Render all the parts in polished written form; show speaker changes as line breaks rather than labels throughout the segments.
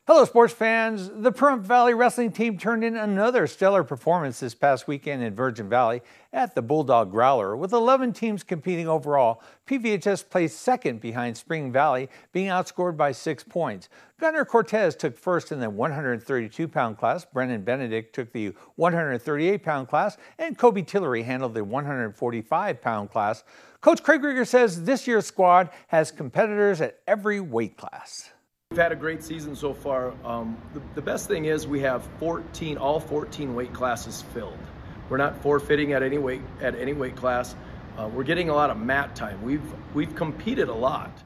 Hello, sports fans. The Pahrump Valley wrestling team turned in another stellar performance this past weekend in Virgin Valley at the Bulldog Growler. With 11 teams competing overall, PVHS placed second behind Spring Valley, being outscored by 6 points. Gunnar Cortez took first in the 132-pound class, Brennan Benedict took the 138-pound class, and Kobe Tillery handled the 145-pound class. Coach Craig Rieger says this year's squad has competitors at every weight class.
We've had a great season so far. The best thing is we have all 14 weight classes filled. We're not forfeiting at any weight class. We're getting a lot of mat time. We've competed a lot.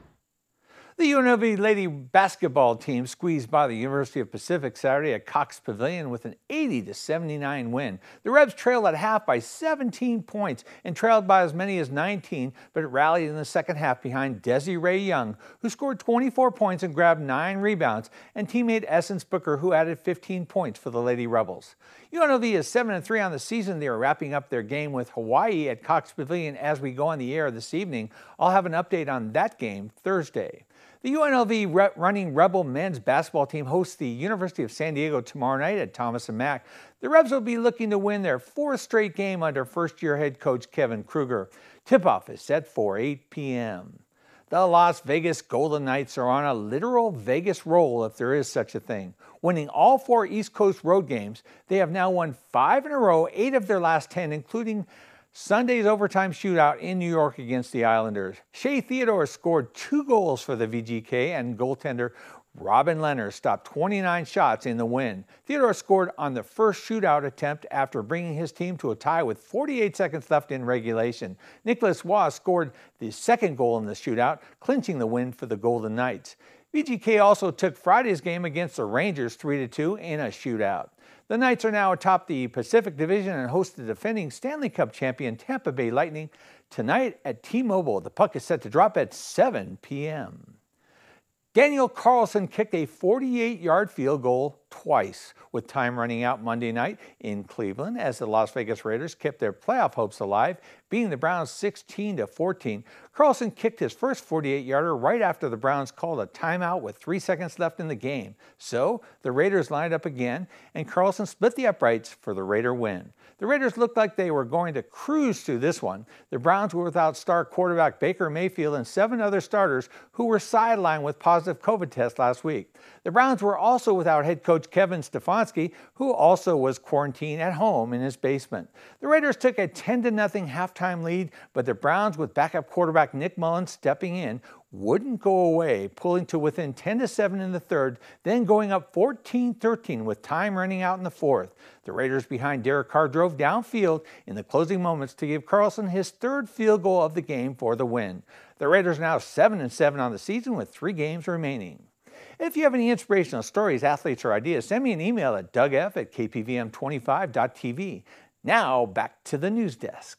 The UNLV Lady basketball team squeezed by the University of Pacific Saturday at Cox Pavilion with an 80-79 win. The Rebs trailed at half by 17 points and trailed by as many as 19, but rallied in the second half behind Desiree Young, who scored 24 points and grabbed 9 rebounds, and teammate Essence Booker, who added 15 points for the Lady Rebels. UNLV is 7-3 on the season. They are wrapping up their game with Hawaii at Cox Pavilion as we go on the air this evening. I'll have an update on that game Thursday. The UNLV running Rebel men's basketball team hosts the University of San Diego tomorrow night at Thomas & Mack. The Rebs will be looking to win their 4th straight game under first-year head coach Kevin Kruger. Tip-off is set for 8 p.m. The Las Vegas Golden Knights are on a literal Vegas roll, if there is such a thing. Winning all 4 East Coast road games, they have now won 5 in a row, 8 of their last 10, including Sunday's overtime shootout in New York against the Islanders. Shea Theodore scored 2 goals for the VGK, and goaltender Robin Leonard stopped 29 shots in the win. Theodore scored on the first shootout attempt after bringing his team to a tie with 48 seconds left in regulation. Nicholas Waugh scored the second goal in the shootout, clinching the win for the Golden Knights. VGK also took Friday's game against the Rangers 3-2 in a shootout. The Knights are now atop the Pacific Division and host the defending Stanley Cup champion Tampa Bay Lightning tonight at T-Mobile. The puck is set to drop at 7 p.m. Daniel Carlson kicked a 48-yard field goal twice, with time running out Monday night in Cleveland as the Las Vegas Raiders kept their playoff hopes alive, beating the Browns 16-14. Carlson kicked his first 48-yarder right after the Browns called a timeout with 3 seconds left in the game. So the Raiders lined up again, and Carlson split the uprights for the Raider win. The Raiders looked like they were going to cruise through this one. The Browns were without star quarterback Baker Mayfield and 7 other starters who were sidelined with positive COVID tests last week. The Browns were also without head coach Kevin Stefanski, who also was quarantined at home in his basement. The Raiders took a 10-0 halftime lead, but the Browns, with backup quarterback Nick Mullins stepping in, wouldn't go away, pulling to within 10-7 in the third, then going up 14-13 with time running out in the fourth. The Raiders behind Derek Carr drove downfield in the closing moments to give Carlson his 3rd field goal of the game for the win. The Raiders now 7-7 on the season with 3 games remaining. If you have any inspirational stories, athletes, or ideas, send me an email at dougf@kpvm25.tv. Now back to the news desk.